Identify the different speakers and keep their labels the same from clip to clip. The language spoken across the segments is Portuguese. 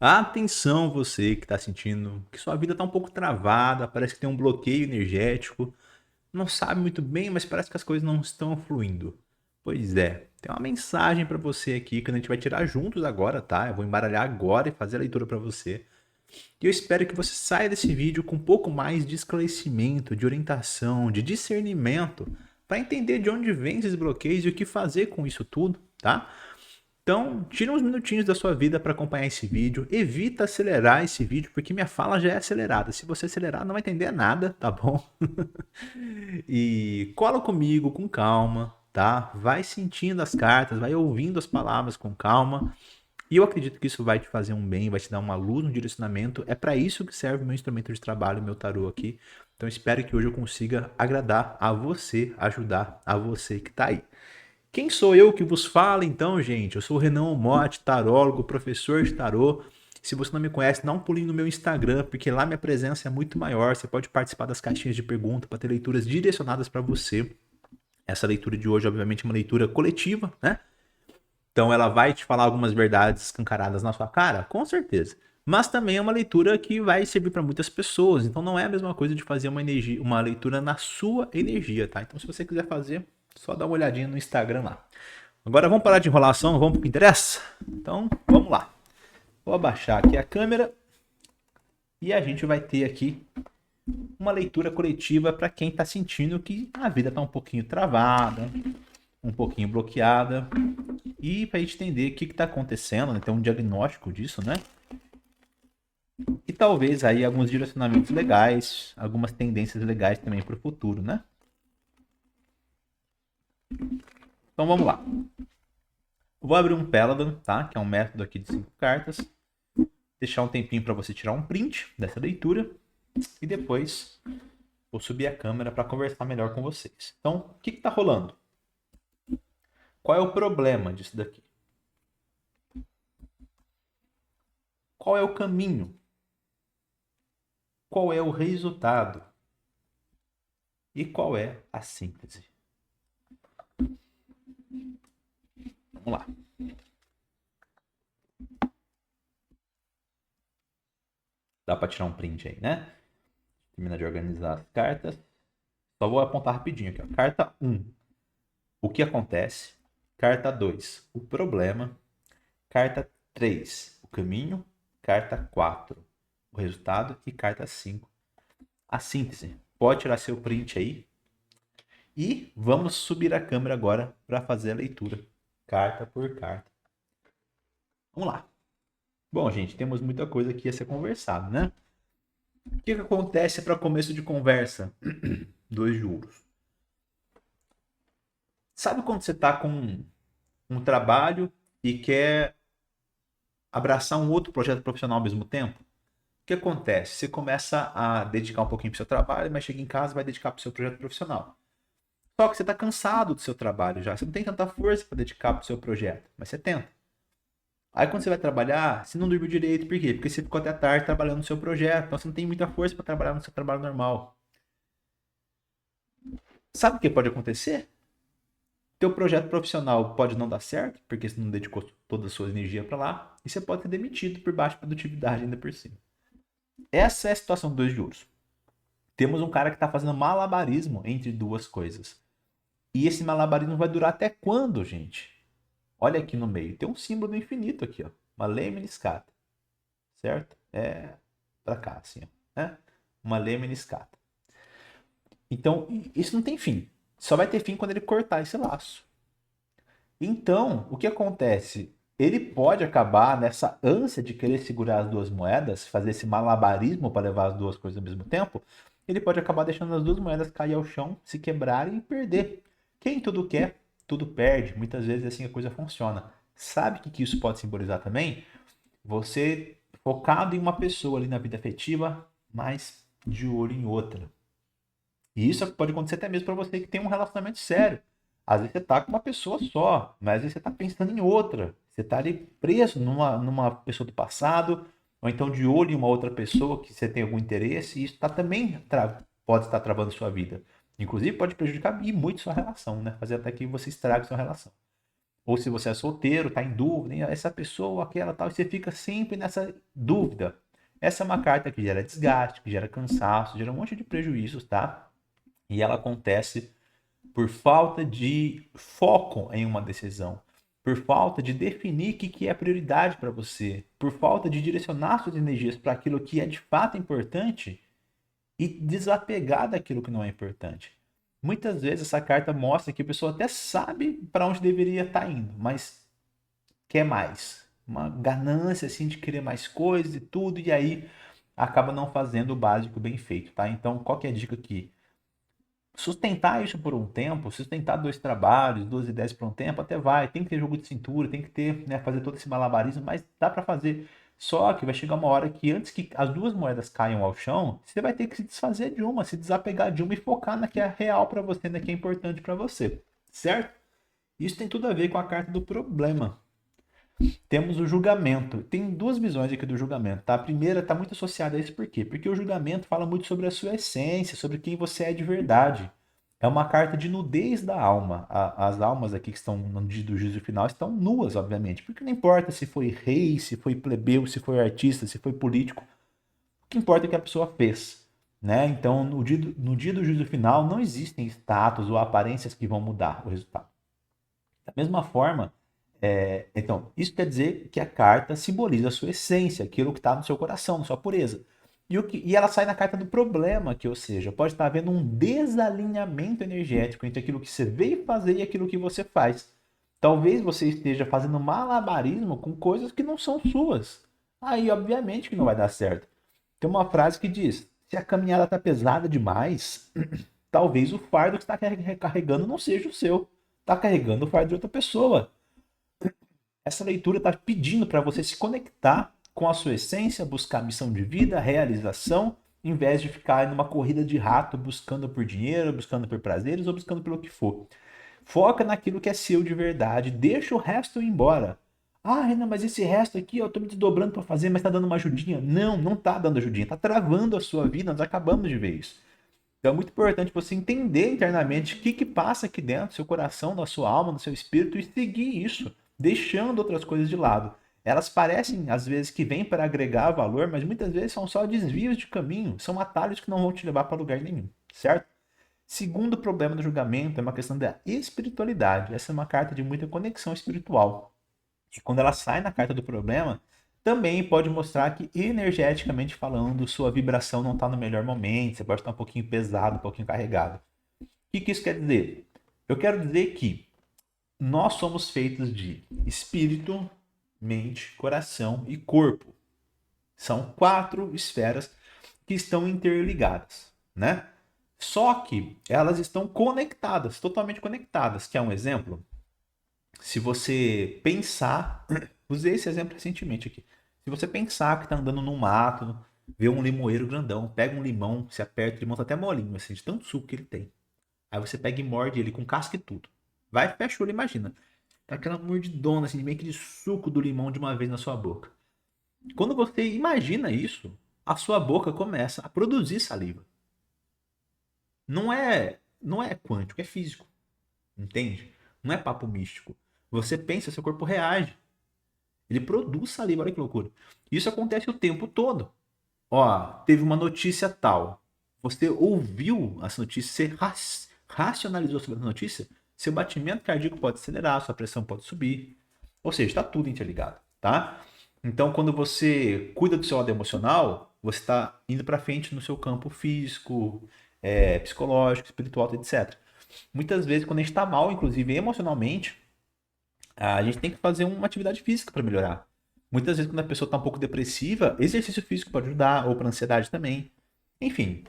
Speaker 1: Atenção você que está sentindo que sua vida está um pouco travada, parece que tem um bloqueio energético, não sabe muito bem, mas parece que as coisas não estão fluindo. Pois é, tem uma mensagem para você aqui que a gente vai tirar juntos agora, tá? Eu vou embaralhar agora e fazer a leitura para você. E eu espero que você saia desse vídeo com um pouco mais de esclarecimento, de orientação, de discernimento, para entender de onde vem esses bloqueios e o que fazer com isso tudo, tá? Então, tira uns minutinhos da sua vida para acompanhar esse vídeo. Evita acelerar esse vídeo, porque minha fala já é acelerada. Se você acelerar, não vai entender nada, tá bom? E cola comigo com calma, tá? Vai sentindo as cartas, vai ouvindo as palavras com calma. E eu acredito que isso vai te fazer um bem, vai te dar uma luz, um direcionamento. É para isso que serve o meu instrumento de trabalho, o meu tarô aqui. Então espero que hoje eu consiga agradar a você, ajudar a você que tá aí. Quem sou eu que vos fala então, gente? Eu sou o Renan Motti, tarólogo, professor de tarô. Se você não me conhece, dá um pulinho no meu Instagram, porque lá minha presença é muito maior. Você pode participar das caixinhas de pergunta para ter leituras direcionadas para você. Essa leitura de hoje, obviamente, é uma leitura coletiva, né? Então ela vai te falar algumas verdades escancaradas na sua cara? Com certeza. Mas também é uma leitura que vai servir para muitas pessoas. Então não é a mesma coisa de fazer uma leitura na sua energia, tá? Então se você quiser fazer, só dá uma olhadinha no Instagram lá. Agora vamos parar de enrolação, vamos pro que interessa? Então vamos lá. Vou abaixar aqui a câmera e a gente vai ter aqui uma leitura coletiva para quem está sentindo que a vida está um pouquinho travada, um pouquinho bloqueada, e para a gente entender o que está acontecendo, né? Ter um diagnóstico disso, né? E talvez aí alguns direcionamentos legais, algumas tendências legais também para o futuro, né? Então vamos lá. Vou abrir um Peladon, tá? Que é um método aqui de 5 cartas. Deixar um tempinho para você tirar um print dessa leitura. E depois vou subir a câmera para conversar melhor com vocês. Então, o que está rolando? Qual é o problema disso daqui? Qual é o caminho? Qual é o resultado? E qual é a síntese? Vamos lá. Dá para tirar um print aí, né? Terminar de organizar as cartas. Só vou apontar rapidinho aqui. Ó. Carta 1. O que acontece? Carta 2. O problema. Carta 3. O caminho. Carta 4. O resultado. E carta 5. A síntese. Pode tirar seu print aí. E vamos subir a câmera agora para fazer a leitura. Carta por carta. Vamos lá. Bom, gente, temos muita coisa aqui a ser conversado, né? O que acontece para começo de conversa? 2 de ouros. Sabe quando você está com um trabalho e quer abraçar um outro projeto profissional ao mesmo tempo? O que acontece? Você começa a dedicar um pouquinho para o seu trabalho, mas chega em casa e vai dedicar para o seu projeto profissional. Só que você está cansado do seu trabalho já. Você não tem tanta força para dedicar para o seu projeto, mas você tenta. Aí quando você vai trabalhar, você não dormiu direito. Por quê? Porque você ficou até tarde trabalhando no seu projeto. Então você não tem muita força para trabalhar no seu trabalho normal. Sabe o que pode acontecer? Teu projeto profissional pode não dar certo, porque você não dedicou toda a sua energia para lá, e você pode ser demitido por baixa produtividade ainda por cima. Essa é a situação dos 2 de ouros. Temos um cara que está fazendo malabarismo entre duas coisas. E esse malabarismo vai durar até quando, gente? Olha aqui no meio, tem um símbolo do infinito aqui, ó. Uma lemniscata. Certo? É para cá, assim, ó. Né? Uma lemniscata. Então, isso não tem fim. Só vai ter fim quando ele cortar esse laço. Então, o que acontece? Ele pode acabar nessa ânsia de querer segurar as duas moedas, fazer esse malabarismo para levar as duas coisas ao mesmo tempo. Ele pode acabar deixando as duas moedas cair ao chão, se quebrarem e perder. Quem tudo quer, tudo perde. Muitas vezes é assim a coisa funciona. Sabe o que isso pode simbolizar também? Você focado em uma pessoa ali na vida afetiva, mas de olho em outra. E isso pode acontecer até mesmo para você que tem um relacionamento sério. Às vezes você tá com uma pessoa só, mas às vezes você tá pensando em outra. Você tá ali preso numa pessoa do passado, ou então de olho em uma outra pessoa que você tem algum interesse, e isso tá também pode estar travando sua vida. Inclusive pode prejudicar e muito sua relação, né? Fazer até que você estrague sua relação. Ou se você é solteiro, tá em dúvida, essa pessoa, aquela tal, e você fica sempre nessa dúvida. Essa é uma carta que gera desgaste, que gera cansaço, gera um monte de prejuízos, tá? E ela acontece por falta de foco em uma decisão, por falta de definir o que é prioridade para você, por falta de direcionar suas energias para aquilo que é de fato importante e desapegar daquilo que não é importante. Muitas vezes essa carta mostra que a pessoa até sabe para onde deveria estar indo, mas quer mais. Uma ganância assim de querer mais coisas e tudo, e aí acaba não fazendo o básico bem feito, tá? Então, qual que é a dica aqui? Sustentar isso por um tempo, sustentar 2 trabalhos, 2 ideias por um tempo, até vai. Tem que ter jogo de cintura, tem que ter, né, fazer todo esse malabarismo, mas dá para fazer. Só que vai chegar uma hora que antes que as 2 moedas caiam ao chão, você vai ter que se desfazer de uma, se desapegar de uma e focar na que é real para você, na que é importante para você, certo? Isso tem tudo a ver com a carta do problema. Temos o julgamento. Tem 2 visões aqui do julgamento, tá? A primeira está muito associada a isso, por quê? Porque o julgamento fala muito sobre a sua essência, sobre quem você é de verdade. É uma carta de nudez da alma. As almas aqui que estão no dia do juízo final estão nuas, obviamente. Porque não importa se foi rei, se foi plebeu, se foi artista, se foi político. O que importa é o que a pessoa fez. Né? Então, no dia do juízo final, não existem status ou aparências que vão mudar o resultado. Da mesma forma, então, isso quer dizer que a carta simboliza a sua essência, aquilo que está no seu coração, na sua pureza. E ela sai na carta do problema, que, ou seja, pode estar havendo um desalinhamento energético entre aquilo que você veio fazer e aquilo que você faz. Talvez você esteja fazendo malabarismo com coisas que não são suas. Aí, obviamente, que não vai dar certo. Tem uma frase que diz: se a caminhada está pesada demais, talvez o fardo que está carregando não seja o seu. Está carregando o fardo de outra pessoa. Essa leitura está pedindo para você se conectar com a sua essência, buscar missão de vida, realização, em vez de ficar numa corrida de rato buscando por dinheiro, buscando por prazeres ou buscando pelo que for. Foca naquilo que é seu de verdade, deixa o resto ir embora. Ah, Renan, mas esse resto aqui eu tô me desdobrando para fazer, mas tá dando uma ajudinha. Não, não tá dando ajudinha, tá travando a sua vida, nós acabamos de ver isso. Então é muito importante você entender internamente o que passa aqui dentro do seu coração, da sua alma, do seu espírito e seguir isso, deixando outras coisas de lado. Elas parecem, às vezes, que vêm para agregar valor, mas muitas vezes são só desvios de caminho, são atalhos que não vão te levar para lugar nenhum, certo? Segundo problema do julgamento é uma questão da espiritualidade. Essa é uma carta de muita conexão espiritual. E quando ela sai na carta do problema, também pode mostrar que, energeticamente falando, sua vibração não está no melhor momento, você pode estar um pouquinho pesado, um pouquinho carregado. O que isso quer dizer? Eu quero dizer que nós somos feitos de espírito, mente, coração e corpo. São 4 esferas que estão interligadas, né? Só que elas estão conectadas, totalmente conectadas. Quer um exemplo? Se você pensar, usei esse exemplo recentemente aqui. Se você pensar que está andando no mato, vê um limoeiro grandão, pega um limão, se aperta, o limão tá até molinho, assim, de tanto suco que ele tem. Aí você pega e morde ele com casca e tudo. Vai, fecha o olho, imagina. Tá aquela mordidona, assim, meio que de suco do limão de uma vez na sua boca. Quando você imagina isso, a sua boca começa a produzir saliva. Não é quântico, é físico. Entende? Não é papo místico. Você pensa, seu corpo reage. Ele produz saliva, olha que loucura. Isso acontece o tempo todo. Ó, teve uma notícia tal. Você ouviu essa notícia, você racionalizou sobre a notícia, seu batimento cardíaco pode acelerar, sua pressão pode subir. Ou seja, está tudo interligado, tá? Então, quando você cuida do seu lado emocional, você está indo para frente no seu campo físico, psicológico, espiritual, etc. Muitas vezes, quando a gente está mal, inclusive emocionalmente, a gente tem que fazer uma atividade física para melhorar. Muitas vezes, quando a pessoa está um pouco depressiva, exercício físico pode ajudar, ou para ansiedade também. Enfim,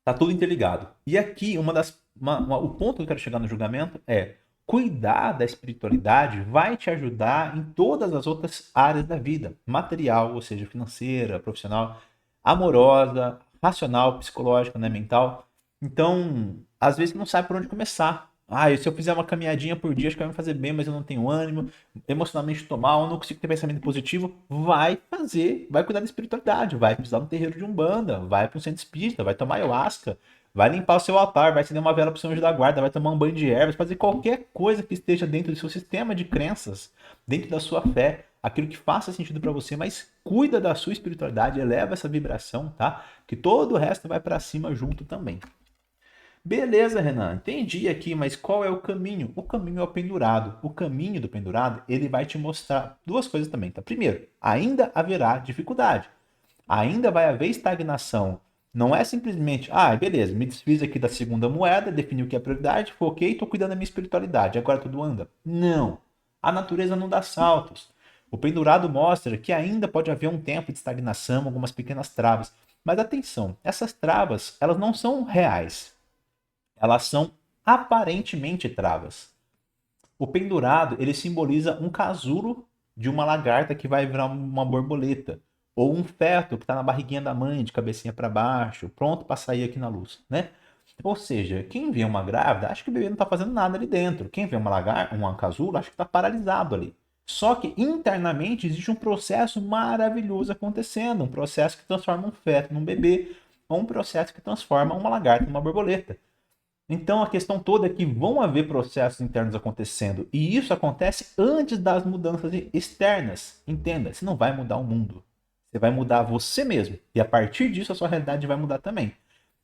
Speaker 1: tá tudo interligado. E aqui, o ponto que eu quero chegar no julgamento é: cuidar da espiritualidade vai te ajudar em todas as outras áreas da vida. Material, ou seja, financeira, profissional, amorosa, racional, psicológica, né, mental. Então, às vezes não sabe por onde começar. Ah, se eu fizer uma caminhadinha por dia, acho que vai me fazer bem, mas eu não tenho ânimo, emocionalmente tô mal, eu não consigo ter pensamento positivo. Vai fazer, vai cuidar da espiritualidade, vai precisar de um terreiro de umbanda, vai para um centro espírita, vai tomar ayahuasca, vai limpar o seu altar, vai acender uma vela pro seu anjo da guarda, vai tomar um banho de ervas, fazer qualquer coisa que esteja dentro do seu sistema de crenças, dentro da sua fé, aquilo que faça sentido para você, mas cuida da sua espiritualidade, eleva essa vibração, tá? Que todo o resto vai para cima junto também. Beleza, Renan, entendi aqui, mas qual é o caminho? O caminho é o pendurado. O caminho do pendurado, ele vai te mostrar duas coisas também, tá? Primeiro, ainda haverá dificuldade. Ainda vai haver estagnação. Não é simplesmente, ah, beleza, me desfiz aqui da segunda moeda, defini o que é prioridade, foquei, tô cuidando da minha espiritualidade, agora tudo anda. Não. A natureza não dá saltos. O pendurado mostra que ainda pode haver um tempo de estagnação, algumas pequenas travas. Mas atenção, essas travas, elas não são reais, elas são aparentemente travas. O pendurado, ele simboliza um casulo de uma lagarta que vai virar uma borboleta, ou um feto que está na barriguinha da mãe, de cabecinha para baixo, pronto para sair aqui na luz, né? Ou seja, quem vê uma grávida, acha que o bebê não está fazendo nada ali dentro. Quem vê uma lagarta, um casulo, acha que está paralisado ali. Só que internamente existe um processo maravilhoso acontecendo, um processo que transforma um feto num bebê, ou um processo que transforma uma lagarta numa borboleta. Então a questão toda é que vão haver processos internos acontecendo e isso acontece antes das mudanças externas. Entenda, você não vai mudar o mundo. Você vai mudar você mesmo. E a partir disso a sua realidade vai mudar também.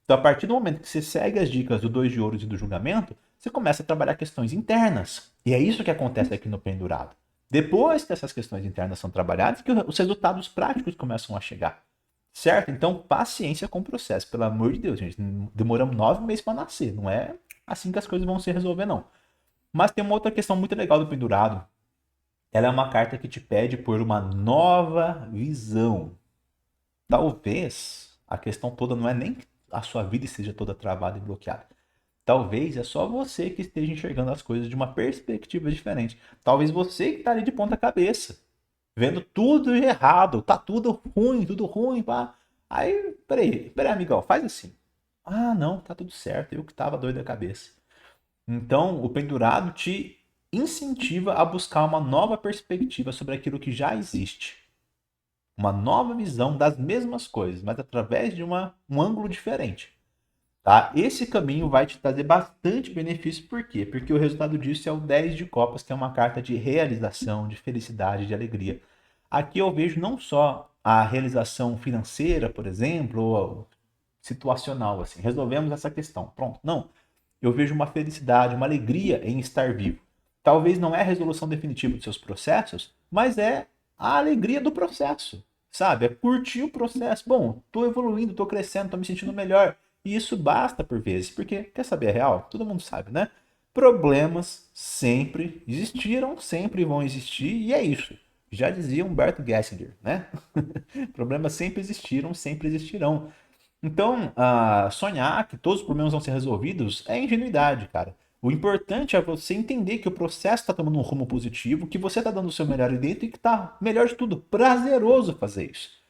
Speaker 1: Então a partir do momento que você segue as dicas do dois de ouros e do julgamento, você começa a trabalhar questões internas. E é isso que acontece aqui no pendurado. Depois que essas questões internas são trabalhadas, que os resultados práticos começam a chegar. Certo? Então, paciência com o processo. Pelo amor de Deus, gente. Demoramos 9 meses para nascer. Não é assim que as coisas vão se resolver, não. Mas tem uma outra questão muito legal do pendurado. Ela é uma carta que te pede por uma nova visão. Talvez a questão toda não é nem que a sua vida esteja toda travada e bloqueada. Talvez é só você que esteja enxergando as coisas de uma perspectiva diferente. Talvez você que está ali de ponta cabeça, vendo tudo errado, tá tudo ruim, pá. Aí, peraí, amigão, faz assim. Ah, não, tá tudo certo, eu que tava doido da cabeça. Então, o pendurado te incentiva a buscar uma nova perspectiva sobre aquilo que já existe. Uma nova visão das mesmas coisas, mas através de um ângulo diferente. Tá? Esse caminho vai te trazer bastante benefício, por quê? Porque o resultado disso é o 10 de copas, que é uma carta de realização, de felicidade, de alegria. Aqui eu vejo não só a realização financeira, por exemplo, ou situacional, assim, resolvemos essa questão, pronto. Não, eu vejo uma felicidade, uma alegria em estar vivo. Talvez não é a resolução definitiva dos seus processos, mas é a alegria do processo, sabe? É curtir o processo. Bom, tô evoluindo, tô crescendo, tô me sentindo melhor. E isso basta por vezes, porque quer saber a real? Todo mundo sabe, né? Problemas sempre existiram, sempre vão existir, e é isso. Já dizia Humberto Gessinger, né? Problemas sempre existiram, sempre existirão. Então, sonhar que todos os problemas vão ser resolvidos é ingenuidade, cara. O importante é você entender que o processo está tomando um rumo positivo, que você está dando o seu melhor ali dentro e que está, melhor de tudo, prazeroso fazer isso.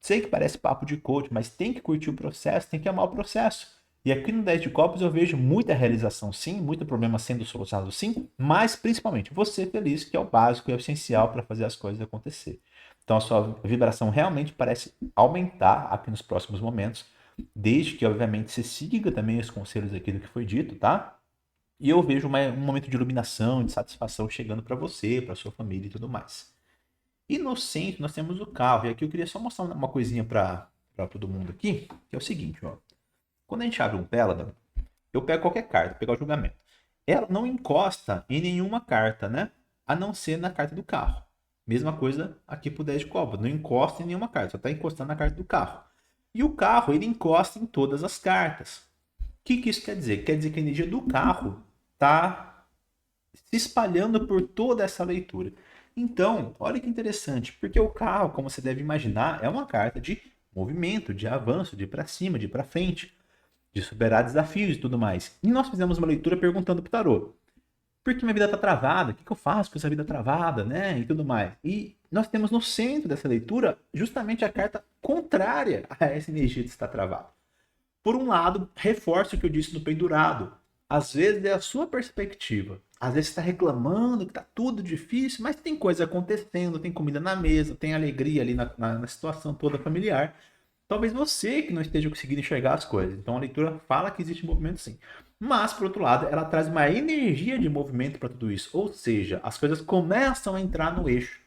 Speaker 1: Sei que parece papo de coach, mas tem que curtir o processo, tem que amar o processo. E aqui no 10 de Copas eu vejo muita realização sim, muito problema sendo solucionado sim, mas principalmente você feliz, que é o básico e é o essencial para fazer as coisas acontecer. Então a sua vibração realmente parece aumentar aqui nos próximos momentos, desde que obviamente você siga também os conselhos aqui do que foi dito, tá? E eu vejo um momento de iluminação, de satisfação chegando para você, para sua família e tudo mais. E no centro nós temos o carro. E aqui eu queria só mostrar uma coisinha para todo mundo aqui, que é o seguinte, ó. Quando a gente abre um Peladon, eu pego qualquer carta, pegar o julgamento. Ela não encosta em nenhuma carta, né? A não ser na carta do carro. Mesma coisa aqui pro 10 de copa. Não encosta em nenhuma carta, só está encostando na carta do carro. E o carro, ele encosta em todas as cartas. O que isso quer dizer? Quer dizer que a energia do carro está se espalhando por toda essa leitura. Então, olha que interessante, porque o carro, como você deve imaginar, é uma carta de movimento, de avanço, de ir para cima, de ir para frente, de superar desafios e tudo mais. E nós fizemos uma leitura perguntando para o tarô: por que minha vida está travada? O que eu faço com essa vida travada, né? E tudo mais. E nós temos no centro dessa leitura justamente a carta contrária a essa energia de estar travada. Por um lado, reforça o que eu disse no pendurado. Às vezes é a sua perspectiva. Às vezes você está reclamando que tá tudo difícil, mas tem coisa acontecendo, tem comida na mesa, tem alegria ali na situação toda familiar. Talvez você que não esteja conseguindo enxergar as coisas. Então a leitura fala que existe movimento sim. Mas, por outro lado, ela traz uma energia de movimento para tudo isso. Ou seja, as coisas começam a entrar no eixo.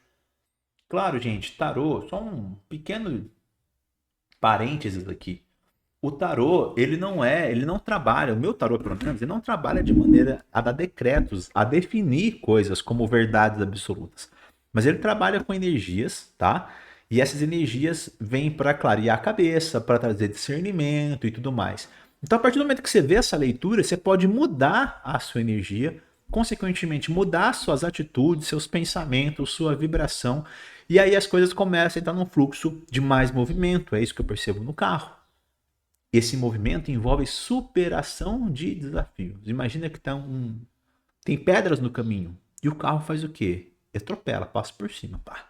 Speaker 1: Claro, gente, tarô, só um pequeno parênteses aqui. O tarô, ele não trabalha, o meu tarô, pelo menos, ele não trabalha de maneira a dar decretos, a definir coisas como verdades absolutas. Mas ele trabalha com energias, tá? E essas energias vêm para clarear a cabeça, para trazer discernimento e tudo mais. Então, a partir do momento que você vê essa leitura, você pode mudar a sua energia, consequentemente, mudar suas atitudes, seus pensamentos, sua vibração, e aí as coisas começam a entrar num fluxo de mais movimento. É isso que eu percebo no carro. Esse movimento envolve superação de desafios. Imagina que tem pedras no caminho e o carro faz o quê? Atropela, passa por cima. Pá.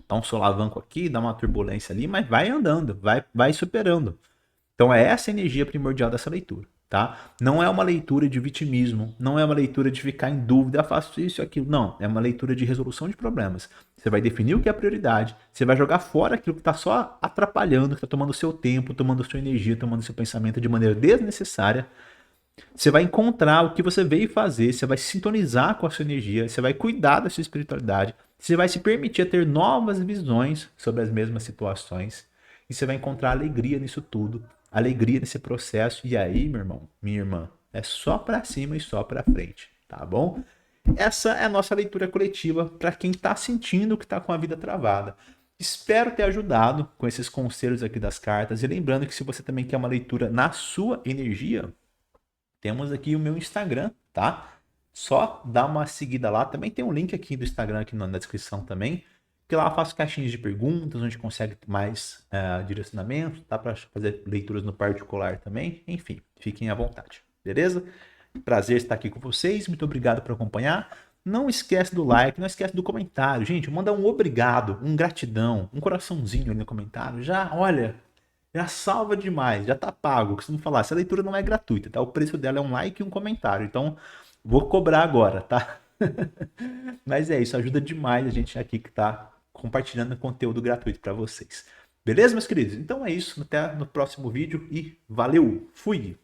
Speaker 1: Dá um solavanco aqui, dá uma turbulência ali, mas vai andando, vai superando. Então é essa a energia primordial dessa leitura, tá? Não é uma leitura de vitimismo, não é uma leitura de ficar em dúvida, faço isso e aquilo. Não, é uma leitura de resolução de problemas. Você vai definir o que é a prioridade, você vai jogar fora aquilo que está só atrapalhando, que está tomando seu tempo, tomando sua energia, tomando seu pensamento de maneira desnecessária. Você vai encontrar o que você veio fazer, você vai se sintonizar com a sua energia, você vai cuidar da sua espiritualidade, você vai se permitir ter novas visões sobre as mesmas situações e você vai encontrar alegria nisso tudo, alegria nesse processo. E aí, meu irmão, minha irmã, é só para cima e só para frente, tá bom? Essa é a nossa leitura coletiva para quem está sentindo que está com a vida travada. Espero ter ajudado com esses conselhos aqui das cartas. E lembrando que se você também quer uma leitura na sua energia, temos aqui o meu Instagram, tá? Só dá uma seguida lá. Também tem um link aqui do Instagram aqui na descrição também, que lá eu faço caixinhas de perguntas, onde consegue mais direcionamento, tá? Para fazer leituras no particular também. Enfim, fiquem à vontade, beleza? Prazer estar aqui com vocês. Muito obrigado por acompanhar. Não esquece do like, não esquece do comentário. Gente, manda um obrigado, um gratidão, um coraçãozinho ali no comentário. Já, olha, já salva demais, já tá pago. Costumo falar, essa leitura não é gratuita, tá? O preço dela é um like e um comentário. Então, vou cobrar agora, tá? Mas é isso, ajuda demais a gente aqui que tá compartilhando conteúdo gratuito para vocês. Beleza, meus queridos? Então é isso, até no próximo vídeo e valeu, fui!